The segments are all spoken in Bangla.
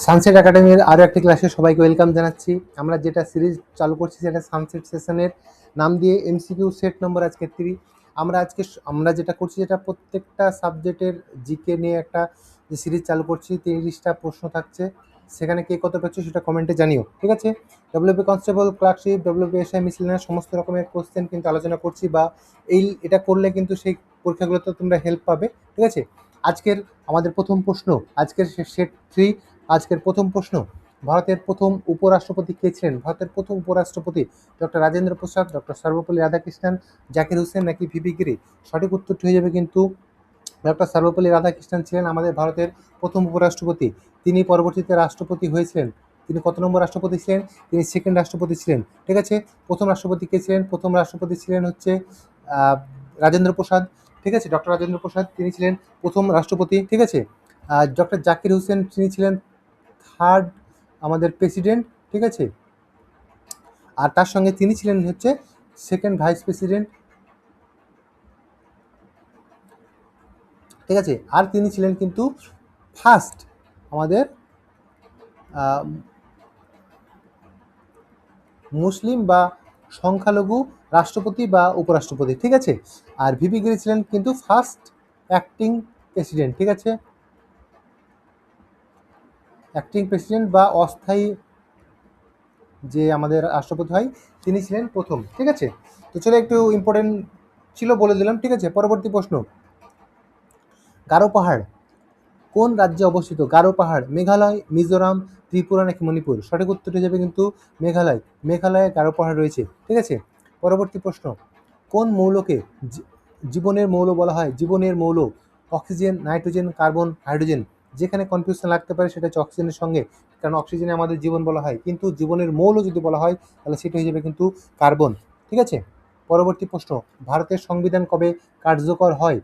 সানসেট একাডেমির আরও একটি ক্লাসে সবাইকে ওয়েলকাম জানাচ্ছি। আমরা যেটা সিরিজ চালু করছি সেটা সানসেট সেশনের নাম দিয়ে এমসিকিউ সেট নম্বর আজকে 3। আমরা যেটা করছি যেটা প্রত্যেকটা সাবজেক্টের জিকে নিয়ে একটা যে সিরিজ চালু করছি, 30টা প্রশ্ন থাকছে। সেখানে কে কত পাচ্ছ সেটা কমেন্টে জানিও, ঠিক আছে? WP constable, clerkship, WP SI, miscellaneous সমস্ত রকমের কোশ্চেন কিন্তু আলোচনা করছি, বা এটা করলে কিন্তু সেই পরীক্ষাগুলোতে তোমরা হেল্প পাবে, ঠিক আছে? আজকের আমাদের প্রথম প্রশ্ন, আজকের সেট 3। আজকের প্রথম প্রশ্ন, ভারতের প্রথম উপরাষ্ট্রপতি কে ছিলেন? ভারতের প্রথম উপরাষ্ট্রপতি ডক্টর রাজেন্দ্র প্রসাদ, ডক্টর সর্বপল্লী রাধাকৃষ্ণন, জাকির হোসেন নাকি ভিপি গিরি? সঠিক উত্তরটি হয়ে যাবে কিন্তু ডক্টর সর্বপল্লী রাধাকৃষ্ণন ছিলেন আমাদের ভারতের প্রথম উপরাষ্ট্রপতি। তিনি পরবর্তীতে রাষ্ট্রপতি হয়েছিলেন। তিনি কত নম্বর রাষ্ট্রপতি ছিলেন? তিনি সেকেন্ড রাষ্ট্রপতি ছিলেন, ঠিক আছে? প্রথম রাষ্ট্রপতি কে ছিলেন? প্রথম রাষ্ট্রপতি ছিলেন হচ্ছে রাজেন্দ্র প্রসাদ, ঠিক আছে? ডক্টর রাজেন্দ্র প্রসাদ তিনি ছিলেন প্রথম রাষ্ট্রপতি, ঠিক আছে? ডক্টর জাকির হোসেন তিনি ছিলেন থার্ড আমাদের প্রেসিডেন্ট, ঠিক আছে? আর তার সঙ্গে তিনি ছিলেন হচ্ছে সেকেন্ড ভাইস প্রেসিডেন্ট, ঠিক আছে? আর তিনি ছিলেন কিন্তু ফার্স্ট আমাদের মুসলিম বা সংখ্যালঘু রাষ্ট্রপতি বা উপরাষ্ট্রপতি, ঠিক আছে? আর ভিপি গিরি ছিলেন কিন্তু ফার্স্ট অ্যাক্টিং প্রেসিডেন্ট, ঠিক আছে? অ্যাক্টিং প্রেসিডেন্ট বা অস্থায়ী যে আমাদের রাষ্ট্রপতি হয় তিনি ছিলেন প্রথম, ঠিক আছে? তো চলো, একটু ইম্পর্টেন্ট ছিল বলে দিলাম, ঠিক আছে? পরবর্তী প্রশ্ন, গারো পাহাড় কোন রাজ্যে অবস্থিত? গারো পাহাড় মেঘালয়, মিজোরাম, ত্রিপুরা নাকি মণিপুর? সঠিক উত্তর হয়ে যাবে কিন্তু মেঘালয়। মেঘালয়ে গারো পাহাড় রয়েছে, ঠিক আছে? পরবর্তী প্রশ্ন, কোন মৌলকে জীবনের মৌল বলা হয়? জীবনের মৌল অক্সিজেন, নাইট্রোজেন, কার্বন, হাইড্রোজেন। যেখানে কনফিউশন লাগতে পারে সেটা হচ্ছে অক্সিজেনের সঙ্গে, কারণ অক্সিজেনে আমাদের জীবন বলা হয়, কিন্তু জীবনের মৌল যদি বলা হয় তাহলে সেটা হয়ে যাবে কিন্তু কার্বন, ঠিক আছে? পরবর্তী প্রশ্ন, ভারতের সংবিধান কবে কার্যকর হয়?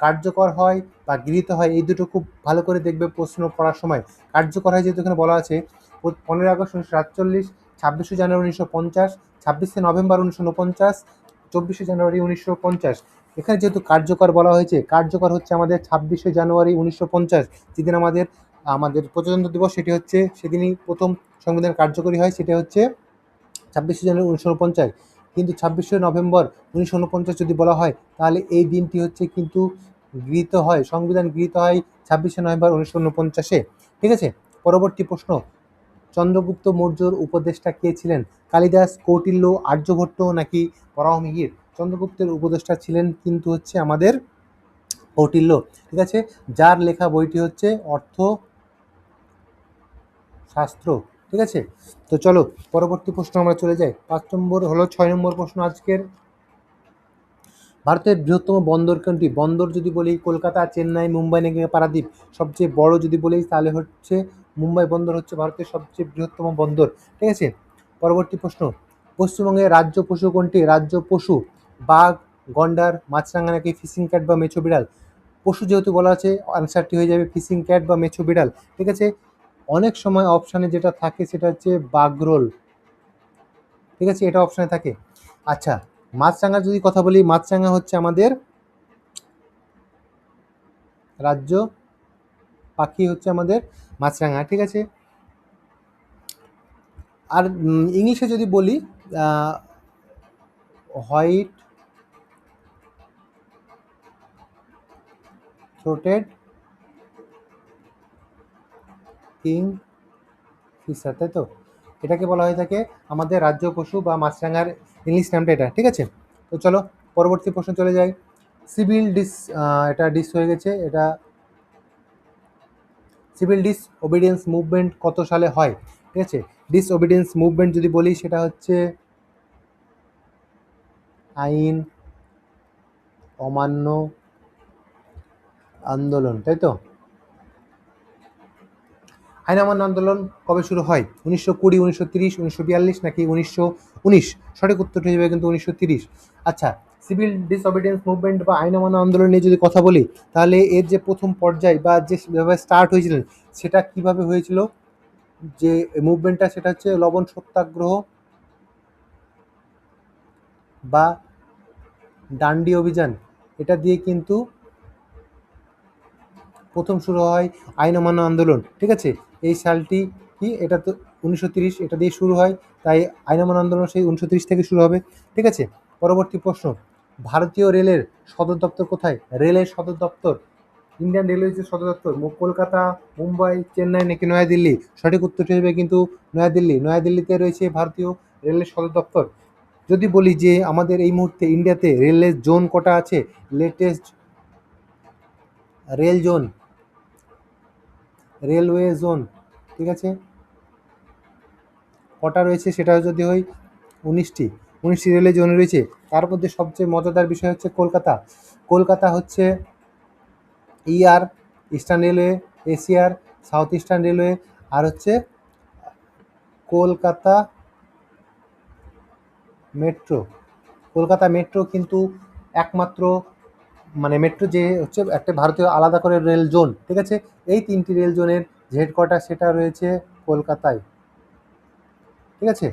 কার্যকর হয় বা গৃহীত হয়, এই দুটো খুব ভালো করে দেখবে প্রশ্ন পড়ার সময়। কার্যকর হয় যেহেতু এখানে বলা আছে 15 আগস্ট 1948, 26শে জানুয়ারি 1950, 26শে নভেম্বর 1949, 24শে জানুয়ারি 1950। এখানে যেহেতু কার্যকর বলা হয়েছে, কার্যকর হচ্ছে আমাদের 26শে জানুয়ারি 1950, যেদিন আমাদের আমাদের প্রজাতন্ত্র দিবস, সেটি হচ্ছে সেদিনই প্রথম সংবিধান কার্যকরী হয়, সেটা হচ্ছে 26শে জানুয়ারি 1949। কিন্তু 26শে নভেম্বর 1949 যদি বলা হয় তাহলে এই দিনটি হচ্ছে কিন্তু গৃহীত হয়, সংবিধান গৃহীত হয় 26শে নভেম্বর 1949-এ, ঠিক আছে? পরবর্তী প্রশ্ন, চন্দ্রগুপ্ত মৌর্যর উপদেষ্টা কে ছিলেন? কালিদাস, কৌটিল্য, আর্যভট্ট নাকি বরাহমিহির? চন্দ্রগুপ্তের উপদেষ্টা ছিলেন কিন্তু হচ্ছে আমাদের কৌটিল্য, ঠিক আছে? যার লেখা বইটি হচ্ছে অর্থশাস্ত্র, ঠিক আছে? তো চলো পরবর্তী প্রশ্ন আমরা চলে যাই। 5 নম্বর হলো 6 নম্বর প্রশ্ন আজকের, ভারতের বৃহত্তম বন্দর কোনটি? বন্দর যদি বলি কলকাতা, চেন্নাই, মুম্বাই নাকি পারাদ্বীপ? সবচেয়ে বড় যদি বলি তাহলে হচ্ছে মুম্বাই বন্দর হচ্ছে ভারতের সবচেয়ে বৃহত্তম বন্দর, ঠিক আছে? পরবর্তী প্রশ্ন, পশ্চিমবঙ্গের রাজ্য পশু কোনটি? রাজ্য পশু বাঘ, গন্ডার, মাছরাঙা নাকি ফিশিং ক্যাট বা মেছো বিড়াল? পশু যেহেতু বলা আছে, আনসারটি হয়ে যাবে ফিশিং ক্যাট বা মেছো বিড়াল, ঠিক আছে? অনেক সময় অপশানে যেটা থাকে সেটা হচ্ছে বাগরোল, ঠিক আছে? এটা অপশানে থাকে। আচ্ছা, মাছরাঙা যদি কথা বলি, মাছরাঙা হচ্ছে আমাদের রাজ্য পাখি, হচ্ছে আমাদের মাছরাঙা, ঠিক আছে? আর ইংলিশে যদি বলি হোয়াইট থ্রোটেড কিং ফিশার, তাই তো? এটাকে বলা হয়ে থাকে আমাদের রাজ্য পশু বা মাছরাঙার ইংলিশ নামটা এটা, ঠিক আছে? তো চলো পরবর্তী প্রশ্ন চলে যাই। সিভিল ডিস এটা ডিস হয়ে গেছে, এটা সিভিল ডিস ওবিডিয়েন্স মুভমেন্ট কত সালে হয়? ঠিক আছে, ডিস ওবিডিয়েন্স মুভমেন্ট যদি বলি সেটা হচ্ছে আইন অমান্য আন্দোলন, তাই তো? আইন অমান্য আন্দোলন কবে শুরু হয়? 1920, 1930, 1942 নাকি 1919? সঠিক উত্তর হয়ে যাবে কিন্তু 1930। আচ্ছা, সিভিল ডিসঅবিডিয়েন্স মুভমেন্ট বা আইন অমান্য আন্দোলন নিয়ে যদি কথা বলি তাহলে এর যে প্রথম পর্যায় বা যেভাবে স্টার্ট হয়েছিলেন সেটা কিভাবে হয়েছিল, যে মুভমেন্টটা, সেটা হচ্ছে লবণ সত্যাগ্রহ বা ডান্ডি অভিযান, এটা দিয়ে কিন্তু প্রথম শুরু হয় আইন অমান্য আন্দোলন, ঠিক আছে। এই সালটি কি, এটা তো 1930, এটা দিয়ে শুরু হয়, তাই আইন অমান্য আন্দোলন সেই 1930 থেকে শুরু হবে, ঠিক আছে। পরবর্তী প্রশ্ন, ভারতীয় রেলের সদর দপ্তর কোথায়? রেলের সদর দপ্তর, ইন্ডিয়ান রেলওয়ে যে সদর দপ্তর, কলকাতা, মুম্বাই, চেন্নাই নাকি নয়াদিল্লি? সঠিক উত্তরটি হবে কিন্তু নয়াদিল্লি। নয়াদিল্লিতে রয়েছে ভারতীয় রেলের সদর দপ্তর। যদি বলি যে আমাদের এই মুহূর্তে ইন্ডিয়াতে রেলের জোন কটা আছে, latest rail zone, railway zone, ঠিক আছে, কটা রয়েছে সেটা যদি হয় 19টি। 19টি রেলওয়ে জোন রয়েছে। তার মধ্যে সবচেয়ে মজাদার বিষয় হচ্ছে কলকাতা। কলকাতা হচ্ছে ইআর, ইস্টার্ন রেলওয়ে, এশিয়ার, সাউথ ইস্টার্ন রেলওয়ে, আর হচ্ছে কলকাতা মেট্রো। কলকাতা মেট্রো কিন্তু একমাত্র, মানে মেট্রো যে হচ্ছে একটা ভারতীয় আলাদা করে রেল জোন, ঠিক আছে। এই 3টি রেল জোনের যে হেডকোয়ার্টার সেটা রয়েছে কলকাতায়, ঠিক আছে।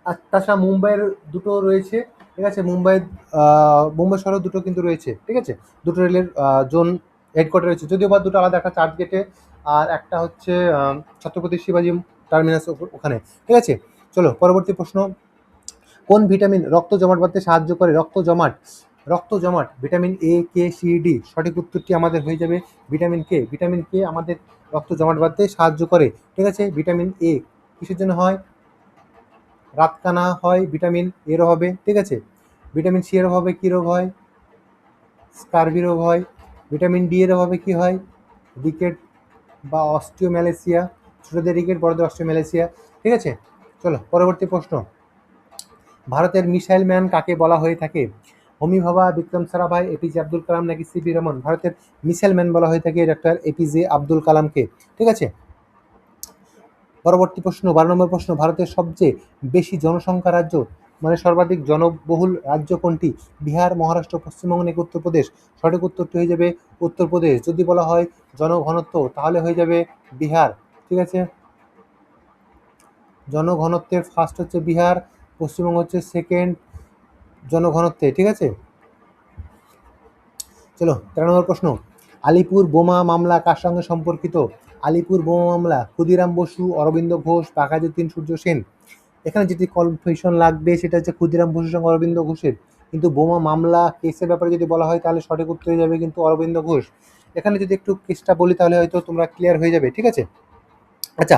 আর তাছাড়া মুম্বাইয়ের দুটো রয়েছে, ঠিক আছে। মুম্বাই শহরেও দুটো কিন্তু রয়েছে, ঠিক আছে। দুটো রেলের জোন হেডকোয়ার্টার রয়েছে, যদিও বা দুটো আলাদা, একটা চার্চ গেটে আর একটা হচ্ছে ছত্রপতি শিবাজি টার্মিনাস ওখানে, ঠিক আছে। চলো পরবর্তী প্রশ্ন, কোন ভিটামিন রক্ত জমাট বাঁধতে সাহায্য করে? রক্ত জমাট vitamin A, K, C, D. সঠিক উত্তরটি আমাদের হয়ে যাবে ভিটামিন কে। ভিটামিন কে আমাদের রক্ত জমাট বাঁধতে সাহায্য করে, ঠিক আছে। ভিটামিন এ কিসের জন্য হয়? রাতকানা হয় ভিটামিন এর অভাবে, ঠিক আছে। ভিটামিন সি এর অভাবে কী রোগ হয়? স্কারভি রোগ হয়। ভিটামিন ডি এর অভাবে কী হয়? রিকেট বা অস্টিওম্যালেসিয়া। ছোটোদের রিকেট, বড়দের অস্টিওম্যালেসিয়া, ঠিক আছে। চলো পরবর্তী প্রশ্ন, ভারতের মিসাইল ম্যান কাকে বলা হয়ে থাকে? হোমি ভাবা, বিক্রম সারাভাই, এপিজে আব্দুল কালাম নাকি সিভি রমন? ভারতের মিসাইল ম্যান বলা হয়ে থাকে ডক্টর এপিজে আব্দুল কালামকে, ঠিক আছে। পরবর্তী প্রশ্ন, 12 নম্বর প্রশ্ন, ভারতের সবচেয়ে বেশি জনসংখ্যা রাজ্য, মানে সর্বাধিক জনবহুল রাজ্য কোনটি? বিহার, মহারাষ্ট্র, পশ্চিমবঙ্গ নাকি উত্তরপ্রদেশ? সঠিক উত্তরটি হয়ে যাবে উত্তরপ্রদেশ। যদি বলা হয় জনঘনত্ব তাহলে হয়ে যাবে বিহার, ঠিক আছে। জনঘনত্বের ফার্স্ট হচ্ছে বিহার, পশ্চিমবঙ্গ হচ্ছে সেকেন্ড জনঘনত্বে, ঠিক আছে। চলো 13 নম্বর প্রশ্ন, আলিপুর বোমা মামলা কার সঙ্গে সম্পর্কিত? আলিপুর বোমা মামলা ক্ষুদিরাম বসু, অরবিন্দ ঘোষ, বাঘাযতীন সূর্য সেন। এখানে যেটি কনফিউশন লাগবে সেটা হচ্ছে ক্ষুদিরাম বসুর সঙ্গে অরবিন্দ ঘোষের, কিন্তু বোমা মামলা কেসের ব্যাপারে যদি বলা হয় তাহলে সঠিক উত্তর হয়ে যাবে কিন্তু অরবিন্দ ঘোষ। এখানে যদি একটু কেসটা বলি তাহলে হয়তো তোমরা ক্লিয়ার হয়ে যাবে, ঠিক আছে। আচ্ছা,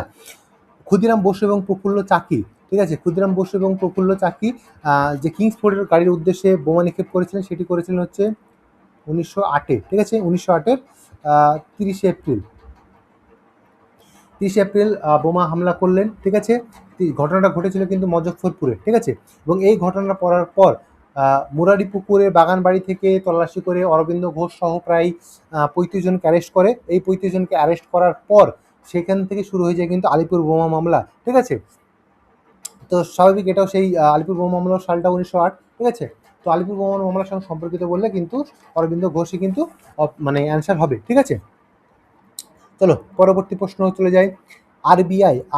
ক্ষুদিরাম বসু এবং প্রফুল্ল চাকি, ঠিক আছে। ক্ষুদিরাম বসু এবং প্রফুল্ল চাকি যে কিংসফোর্ডের গাড়ির উদ্দেশ্যে বোমা নিক্ষেপ করেছিলেন সেটি করেছিলেন হচ্ছে 1908-এ, ঠিক আছে। 1908-এর 30শে এপ্রিল, 30শে এপ্রিল বোমা হামলা করলেন, ঠিক আছে। ঘটনাটা ঘটেছিল কিন্তু মজফরপুরে, ঠিক আছে। এবং এই ঘটনা পড়ার পর মুরারি পুকুরে বাগান বাড়ি থেকে তল্লাশি করে অরবিন্দ ঘোষ সহ প্রায় 35 জনকে অ্যারেস্ট করে। এই 35 জনকে অ্যারেস্ট করার পর সেখান থেকে শুরু হয়ে যায় কিন্তু আলিপুর বোমা মামলা, ঠিক আছে। তো স্বাভাবিক এটাও সেই আলিপুর বোমা মামলার সালটা 1908, ঠিক আছে। তো আলিপুর বোমা মামলার সঙ্গে সম্পর্কিত বললে কিন্তু অরবিন্দ ঘোষই কিন্তু মানে অ্যান্সার হবে, ঠিক আছে। চলো পরবর্তী প্রশ্ন চলে যায়,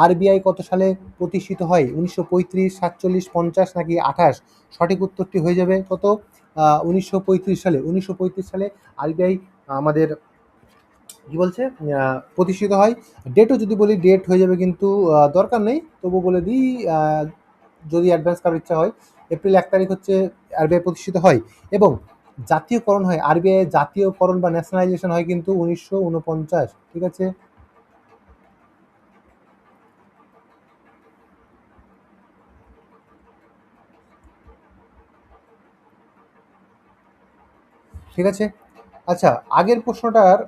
আরবিআই কত সালে প্রতিষ্ঠিত হয়? 1935, 47, 50 নাকি 28? সঠিক উত্তরটি হয়ে যাবে কত? 1935 সালে। 1935 সালে আরবিআই আমাদের কি বলছে প্রতিষ্ঠিত হয়। ডেটও যদি বলি ডেট হয়ে যাবে কিন্তু দরকার নেই, তবু বলে দিই যদি অ্যাডভান্স করার ইচ্ছা হয়। এপ্রিল 1 তারিখ হচ্ছে আরবিআই প্রতিষ্ঠিত হয় এবং জাতীয়করণ হয়, আরবিআই জাতীয়করণ বা ন্যাশনালাইজেশন হয় কিন্তু 1949, ঠিক আছে। ঠিক আছে। আচ্ছা, আগের প্রশ্নটার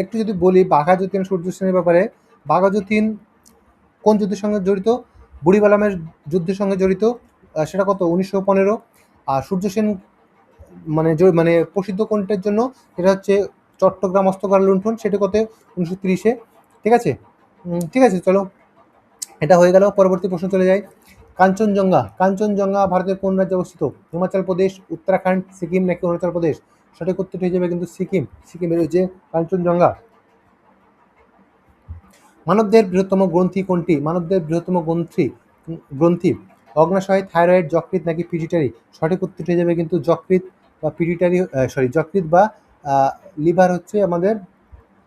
একটু যদি বলি বাঘাযতীন সূর্য সেনের ব্যাপারে। বাঘাযতীন কোন যুদ্ধের সঙ্গে জড়িত? বুড়িবালামের যুদ্ধের সঙ্গে জড়িত। সেটা কত? 1915। আর সূর্য সেন মানে প্রসিদ্ধ কোনটার জন্য? সেটা হচ্ছে চট্টগ্রাম অস্ত্রগার লুণ্ঠন, সেটা কত? 1930-এ, ঠিক আছে। ঠিক আছে, চলো এটা হয়ে গেল। পরবর্তী প্রশ্ন চলে যায়, কাঞ্চনজঙ্ঘা ভারতের কোন রাজ্যে অবস্থিত? হিমাচল প্রদেশ, উত্তরাখণ্ড, সিকিম নাকি অরুণাচল প্রদেশ? সঠিক উত্তরটি হয়ে যাবে কিন্তু সিকিমের যে কাঞ্চনজঙ্ঘা। মানবদেহের বৃহত্তম গ্রন্থি কোনটি? মানবদেহের বৃহত্তম গ্রন্থি অগ্নাশয়, থাইরয়েড, যকৃৎ নাকি পিটিটারি? সঠিক উত্তরটি হয়ে যাবে কিন্তু যকৃৎ বা পিটিটারি, যকৃৎ বা লিভার হচ্ছে আমাদের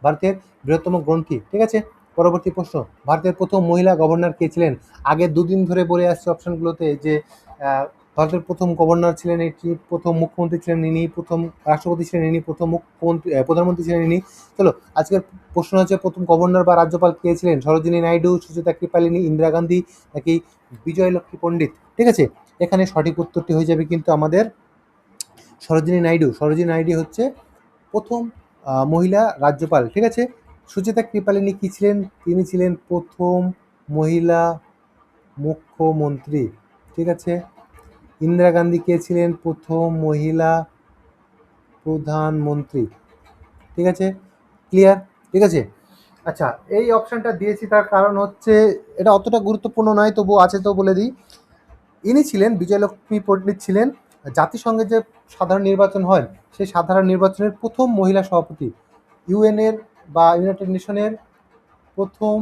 ভারতের বৃহত্তম গ্রন্থি। ঠিক আছে, পরবর্তী প্রশ্ন, ভারতের প্রথম মহিলা গভর্নর কে ছিলেন? আগে দুদিন ধরে বলে আসছে অপশনগুলোতে যে ভারতের প্রথম গভর্নর ছিলেন এটি, প্রথম মুখ্যমন্ত্রী ছিলেন ইনি, প্রথম রাষ্ট্রপতি ছিলেন ইনি, প্রথম মুখ্যমন্ত্রী প্রধানমন্ত্রী ছিলেন ইনি। চলো, আজকের প্রশ্ন হচ্ছে প্রথম গভর্নর বা রাজ্যপাল কে ছিলেন? সরোজিনী নাইডু, সুচেতা কৃপালিনী, ইন্দিরা গান্ধী নাকি বিজয়লক্ষ্মী পণ্ডিত? ঠিক আছে, এখানে সঠিক উত্তরটি হয়ে যাবে কিন্তু আমাদের সরোজিনী নাইডু। সরোজিনী নাইডু হচ্ছে প্রথম মহিলা রাজ্যপাল। ঠিক আছে, সুচেতা কৃপালিনী কি ছিলেন? তিনি ছিলেন প্রথম মহিলা মুখ্যমন্ত্রী। ঠিক আছে, ইন্দিরা গান্ধী কে ছিলেন? প্রথম মহিলা প্রধানমন্ত্রী। ঠিক আছে, ক্লিয়ার? ঠিক আছে, আচ্ছা, এই অপশানটা দিয়েছি তার কারণ হচ্ছে এটা অতটা গুরুত্বপূর্ণ নয়, তবু আছে তো বলে দিই। ইনি ছিলেন, বিজয়লক্ষ্মী পণ্ডিত ছিলেন জাতিসংঘের যে সাধারণ নির্বাচন হয় সেই সাধারণ নির্বাচনের প্রথম মহিলা সভাপতি, ইউএনের বা ইউনাইটেড নেশনের প্রথম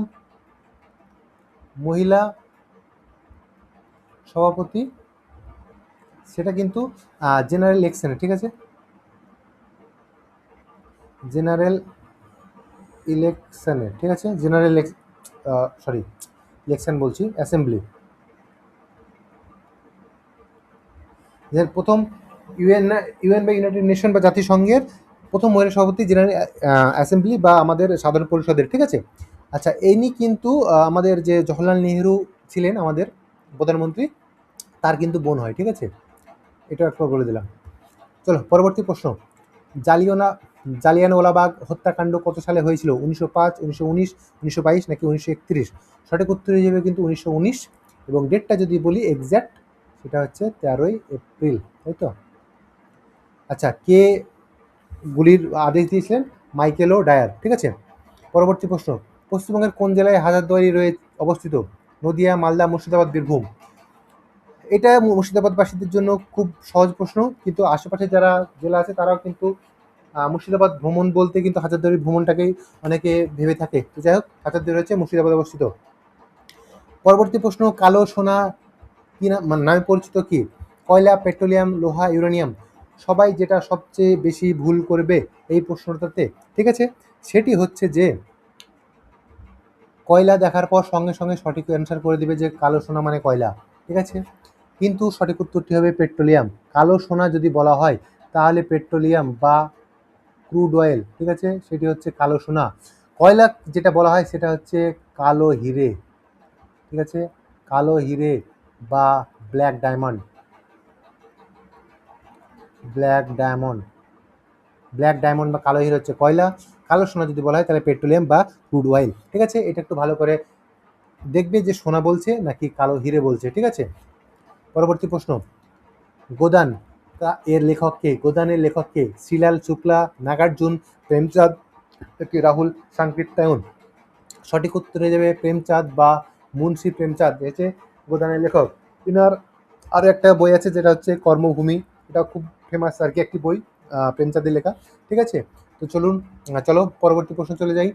মহিলা সভাপতি, সেটা কিন্তু জেনারেল ইলেকশনে। ঠিক আছে, জেনারেল ইলেকশনে। ঠিক আছে, জেনারেল সরি ইলেকশন বলছি, অ্যাসেম্বলি। প্রথম ইউএন বা ইউনাইটেড নেশন বা জাতিসংঘের প্রথম মহিলা সভাপতি, জেনারেল অ্যাসেম্বলি বা আমাদের সাধারণ পরিষদের। ঠিক আছে, আচ্ছা, ইনি কিন্তু আমাদের যে জওহরলাল নেহেরু ছিলেন আমাদের প্রধানমন্ত্রী, তার কিন্তু বোন হয়। ঠিক আছে, এটা একটা বলে দিলাম। চলো, পরবর্তী প্রশ্ন, জালিয়ানওয়ালাবাগ হত্যাকাণ্ড কত সালে হয়েছিল? 1905, 1919, 1922 নাকি 1931? সঠিক উত্তর হিসেবে কিন্তু 1919, এবং ডেটটা যদি বলি এক্স্যাক্ট, সেটা হচ্ছে 13ই এপ্রিল। তাই তো? আচ্ছা, কে গুলির আদেশ দিয়েছিলেন? মাইকেল ও ডায়ার। ঠিক আছে, পরবর্তী প্রশ্ন, পশ্চিমবঙ্গের কোন জেলায় হাজারদুয়ারি অবস্থিত? নদিয়া, মালদা, মুর্শিদাবাদ, বীরভূম? এটা মুর্শিদাবাদবাসীদের জন্য খুব সহজ প্রশ্ন, কিন্তু আশেপাশে যারা জেলা আছে তারাও কিন্তু মুর্শিদাবাদ ভ্রমণ বলতে কিন্তু হাজারদুয়ারি ভ্রমণটাকেই অনেকে ভেবে থাকে। তো যাই হোক, হাজারদুয়ারি হচ্ছে মুর্শিদাবাদে অবস্থিত। পরবর্তী প্রশ্ন, কালো সোনা কি নামে পরিচিত কি? কয়লা, পেট্রোলিয়াম, লোহা, ইউরেনিয়াম? সবাই যেটা সবচেয়ে বেশি ভুল করবে এই প্রশ্নটাতে, ঠিক আছে, সেটি হচ্ছে যে কয়লা দেখার পর সঙ্গে সঙ্গে সঠিক অ্যান্সার করে দিবে যে কালো সোনা মানে কয়লা। ঠিক আছে, কিন্তু সঠিক উত্তরটি হবে পেট্রোলিয়াম। কালো সোনা যদি বলা হয় তাহলে পেট্রোলিয়াম বা ক্রুড অয়েল, ঠিক আছে, সেটি হচ্ছে কালো সোনা। কয়লা যেটা বলা হয় সেটা হচ্ছে কালো হিরে। ঠিক আছে, কালো হিরে বা black diamond. Black diamond, black diamond বা কালো হিরে হচ্ছে কয়লা। কালো সোনা যদি বলা হয় তাহলে পেট্রোলিয়াম বা ক্রুড অয়েল। ঠিক আছে, এটা একটু ভালো করে দেখবে যে সোনা বলছে নাকি কালো হিরে বলছে। ঠিক আছে, পরবর্তী প্রশ্ন, গোদান এর লেখক কে? গোদানের লেখক কে? শ্রীলাল শুক্লা, নাগার্জুন, প্রেমচাঁদ কি রাহুল সাংকৃত্যায়ন? সঠিক উত্তর হয়ে যাবে প্রেমচাঁদ বা মুন্সি প্রেমচাঁদ হচ্ছে গোদানের লেখক। ইনার আরও একটা বই আছে যেটা হচ্ছে কর্মভূমি, এটা খুব ফেমাস আর কি একটি বই, প্রেমচাঁদের লেখা। ঠিক আছে, তো চলো পরবর্তী প্রশ্ন চলে যাই।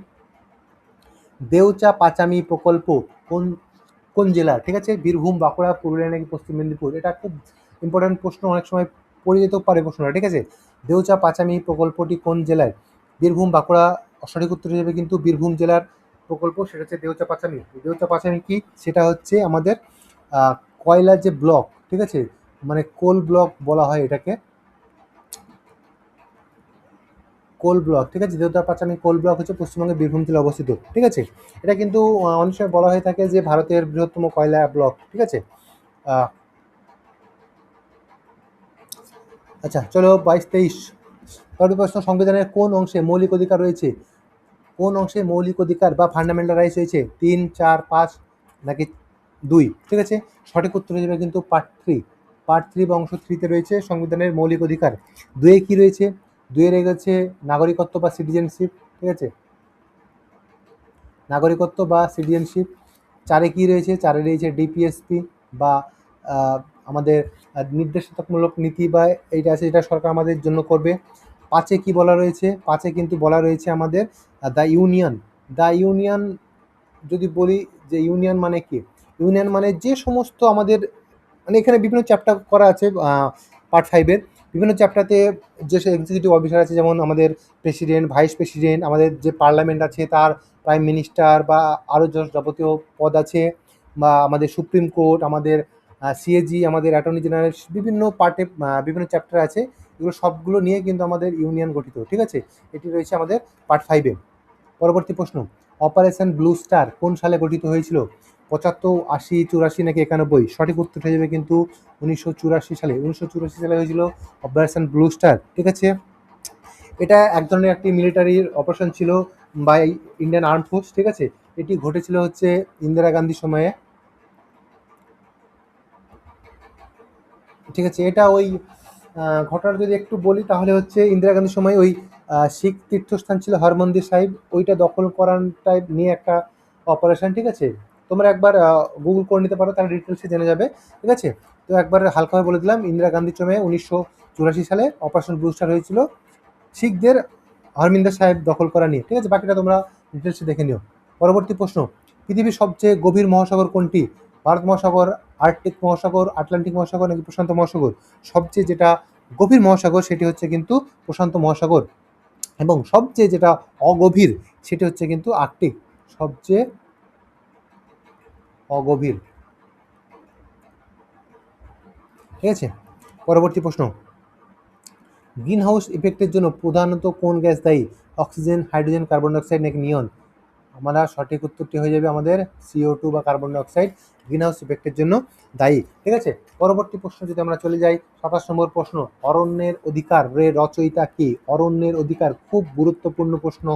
দেউচা পাচামি প্রকল্প কোন কোন জেলা? ঠিক আছে, বীরভূম, বাঁকুড়া, পুরুলিয়া নাকি পশ্চিম মেদিনীপুর? এটা খুব ইম্পর্টেন্ট প্রশ্ন, অনেক সময় পড়ে যেতেও পারে প্রশ্নটা। ঠিক আছে, দেউচা পাচামি প্রকল্পটি কোন জেলায়? বীরভূম, বাঁকুড়া? সঠিক উত্তর হিসেবে কিন্তু বীরভূম জেলার প্রকল্প, সেটা হচ্ছে দেউচা পাচামি। দেউচা পাচামি কি? সেটা হচ্ছে আমাদের কয়লার যে ব্লক, ঠিক আছে, মানে কোল ব্লক বলা হয় এটাকে, কোল ব্লক। ঠিক আছে, দেউচা পাচামি কোল ব্লক হচ্ছে পশ্চিমবঙ্গের বীরভূম জেলায় অবস্থিত। ঠিক আছে, এটা কিন্তু অনেক সময় বলা হয়ে থাকে যে ভারতের বৃহত্তম কয়লা ব্লক। ঠিক আছে, আচ্ছা, চলো 22-23 পরের প্রশ্ন, সংবিধানের কোন অংশে মৌলিক অধিকার রয়েছে? কোন অংশে মৌলিক অধিকার বা ফান্ডামেন্টাল রাইটস রয়েছে? 3, 4, 5 নাকি 2? ঠিক আছে, সঠিক উত্তর হয়ে যাবে কিন্তু পার্ট 3 বা অংশ 3-তে রয়েছে সংবিধানের মৌলিক অধিকার। 2-এ কি রয়েছে? 2-এ রয়েছে নাগরিকত্ব বা সিটিজেনশিপ। ঠিক আছে, নাগরিকত্ব বা সিটিজেনশিপ। 4-এ কি রয়েছে? 4-এ রয়েছে ডিপিএসপি বা আমাদের নির্দেশাত্মক নীতি, বা এইটা আছে যেটা সরকার আমাদের জন্য করবে। 5-এ কি বলা রয়েছে? 5-এ কিন্তু বলা রয়েছে আমাদের দ্য ইউনিয়ন। দ্য ইউনিয়ন যদি বলি যে ইউনিয়ন মানে কি? ইউনিয়ন মানে যে সমস্ত আমাদের, মানে এখানে বিভিন্ন চ্যাপ্টার করা আছে পার্ট 5-এর, বিভিন্ন চ্যাপ্টারতে যে এক্সিকিউটিভ অফিসার আছে, যেমন আমাদের প্রেসিডেন্ট, ভাইস প্রেসিডেন্ট, আমাদের যে পার্লামেন্ট আছে তার প্রাইম মিনিস্টার বা আরও যাবতীয় পদ আছে, বা আমাদের সুপ্রিম কোর্ট, আমাদের সিএজি, আমাদের অ্যাটর্নি জেনারেল, বিভিন্ন পার্টে বিভিন্ন চ্যাপ্টার আছে। এগুলো সবগুলো নিয়ে কিন্তু আমাদের ইউনিয়ন গঠিত, ঠিক আছে। এটি রয়েছে আমাদের পার্ট 5-এ। পরবর্তী প্রশ্ন, অপারেশন ব্লু স্টার কোন সালে গঠিত হয়েছিল? 75, 80, 84 নাকি 91? সঠিক উত্তর হয়ে যাবে কিন্তু 1984 সালে। 1984 সালে হয়েছিল অপারেশন ব্লু স্টার, ঠিক আছে। এটা এক ধরনের একটি মিলিটারির অপারেশন ছিল বাই ইন্ডিয়ান আর্ম ফোর্স, ঠিক আছে। এটি ঘটেছিল হচ্ছে ইন্দিরা গান্ধীর সময়ে, ঠিক আছে। এটা ওই ঘটনা যদি একটু বলি তাহলে হচ্ছে ইন্দিরা গান্ধীর সময় ওই শিখ তীর্থস্থান ছিল হরমন্দির সাহিব, ওইটা দখল করাটাই নিয়ে একটা অপারেশন, ঠিক আছে। তোমরা একবার গুগল করে নিতে পারো, তাহলে ডিটেলসে জেনে যাবে, ঠিক আছে। তো একবার হালকাভাবে বলে দিলাম, ইন্দিরা গান্ধীর সময়ে 1984 সালে অপারেশন ব্লু স্টার হয়েছিল শিখদের হরমিন্দর সাহেব দখল করা নিয়ে, ঠিক আছে। বাকিটা তোমরা ডিটেলসে দেখে নিও। পরবর্তী প্রশ্ন, পৃথিবীর সবচেয়ে গভীর মহাসাগর কোনটি? ভারত মহাসাগর, আর্কটিক মহাসাগর, আটলান্টিক মহাসাগর নাকি প্রশান্ত মহাসাগর? সবচেয়ে যেটা গভীর মহাসাগর সেটি হচ্ছে কিন্তু প্রশান্ত মহাসাগর, এবং সবচেয়ে যেটা অগভীর সেটি হচ্ছে কিন্তু আর্কটিক, সবচেয়ে অগভীর, ঠিক আছে। পরবর্তী প্রশ্ন, গ্রিন হাউস ইফেক্টের জন্য প্রধানত কোন গ্যাস দায়ী? অক্সিজেন, হাইড্রোজেন, কার্বন ডাইঅক্সাইড নাকি নিয়ন? আমরা সঠিক উত্তরটি হয়ে যাবে আমাদের CO2 বা কার্বন ডাইঅক্সাইড গ্রিন হাউস ইফেক্টের জন্য দায়ী, ঠিক আছে। পরবর্তী প্রশ্ন যদি আমরা চলে যাই, 27 নম্বর প্রশ্ন, অরণ্যের অধিকার এর রচয়িতা কে? অরণ্যের অধিকার খুব গুরুত্বপূর্ণ প্রশ্ন,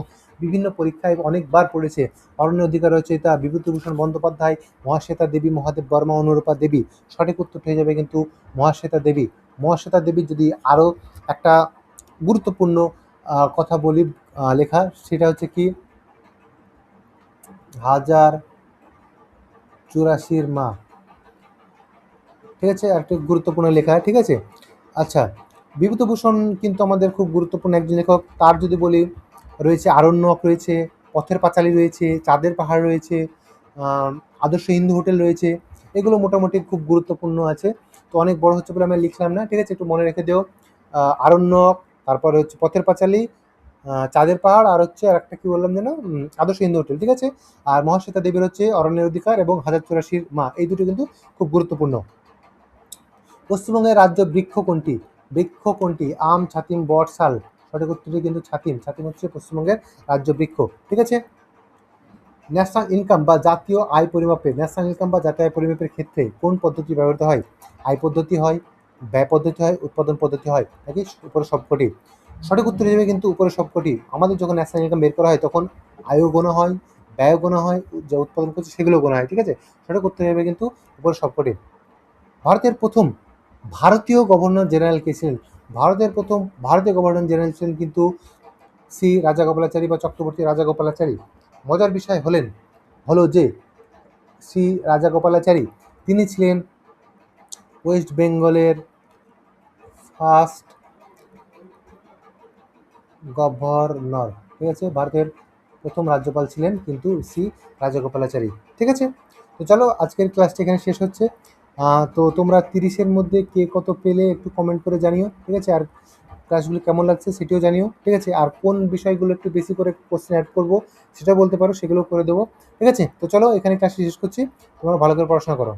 বিভিন্ন পরীক্ষায় অনেকবার পড়েছে। অরণ্যের অধিকার রচয়িতা বিভূতিভূষণ বন্দ্যোপাধ্যায়, মহাশ্বেতা দেবী, মহাদেব বর্মা, অনুরূপা দেবী। সঠিক উত্তর হয়ে যাবে কিন্তু মহাশ্বেতা দেবী। মহাশ্বেতা দেবীর যদি আরও একটা গুরুত্বপূর্ণ কথা বলি, লেখা, সেটা হচ্ছে কি 1084 মা, ঠিক আছে, একটা গুরুত্বপূর্ণ লেখা, ঠিক আছে। আচ্ছা, বিভূতিভূষণ কিন্তু আমাদের খুব গুরুত্বপূর্ণ একজন লেখক। তার যদি বলি, রয়েছে আরণ্যক, রয়েছে পথের পাঁচালী, রয়েছে চাঁদের পাহাড়, রয়েছে আদর্শ হিন্দু হোটেল রয়েছে। এগুলো মোটামুটি খুব গুরুত্বপূর্ণ আছে। তো অনেক বড় হচ্ছে বলে আমি লিখলাম না, ঠিক আছে, একটু মনে রেখে দিও। আরণ্যক, তারপরে হচ্ছে পথের পাঁচালী, চাঁদের পাহাড়, আর হচ্ছে আর একটা কি বললাম যেন, আদর্শ হিন্দু হোটেল, ঠিক আছে। আর মহাশ্বেতা দেবীর হচ্ছে অরণ্যের অধিকার এবং 1084 মা, এই দুটো কিন্তু খুব গুরুত্বপূর্ণ। পশ্চিমবঙ্গের রাজ্য বৃক্ষ কোনটি? বৃক্ষ কোনটি? আম, ছাতিম, বট, শাল? সঠিক উত্তরটি কিন্তু ছাতিম। ছাতিম হচ্ছে পশ্চিমবঙ্গের রাজ্য বৃক্ষ, ঠিক আছে। ন্যাশনাল ইনকাম বা জাতীয় আয় পরিমাপে, ন্যাশনাল ইনকাম বা জাতীয় আয় পরিমাপের ক্ষেত্রে কোন পদ্ধতি ব্যবহৃত হয়? আয় পদ্ধতি হয়, ব্যয় পদ্ধতি হয়, উৎপাদন পদ্ধতি হয়, নাকি উপরে সবকটি? সঠিক উত্তর হিসেবে কিন্তু উপরে সবকটি। আমাদের যখন ন্যাশনাল ইনকাম বের করা হয় তখন আয়ও গোনা হয়, ব্যয়ও গোনা হয়, যা উৎপাদন করছে সেগুলো গোনা হয়, ঠিক আছে। সঠিক উত্তর হিসেবে কিন্তু উপরে সবকটি। ভারতের প্রথম ভারতীয় গভর্নর জেনারেল কে ছিলেন? ভারতের প্রথম ভারতীয় গভর্নর জেনারেল ছিলেন কিন্তু শ্রী রাজাগোপালাচারী বা চক্রবর্তী রাজাগোপালাচারী। মজার বিষয় হলো যে শ্রী রাজাগোপালাচারী তিনি ছিলেন ওয়েস্ট বেঙ্গলের ফার্স্ট গভর্নর, ঠিক আছে। ভারতের প্রথম রাজ্যপাল ছিলেন কিন্তু শ্রী রাজাগোপালাচারী, ঠিক আছে। তো চলো, আজকের ক্লাসটি এখানে শেষ হচ্ছে। তো তোমরা 30-এর মধ্যে কে কত পেলে একটু কমেন্ট করে জানিও, ঠিক আছে। আর ক্লাসগুলো কেমন লাগছে সেটিও জানিও, ঠিক আছে। আর কোন বিষয়গুলো একটু বেশি করে কোশ্চেন অ্যাড করবো সেটা বলতে পারো, সেগুলো করে দেবো, ঠিক আছে। তো চলো, এখানে ক্লাসটি শেষ করছি। তোমরা ভালো করে পড়াশোনা করো।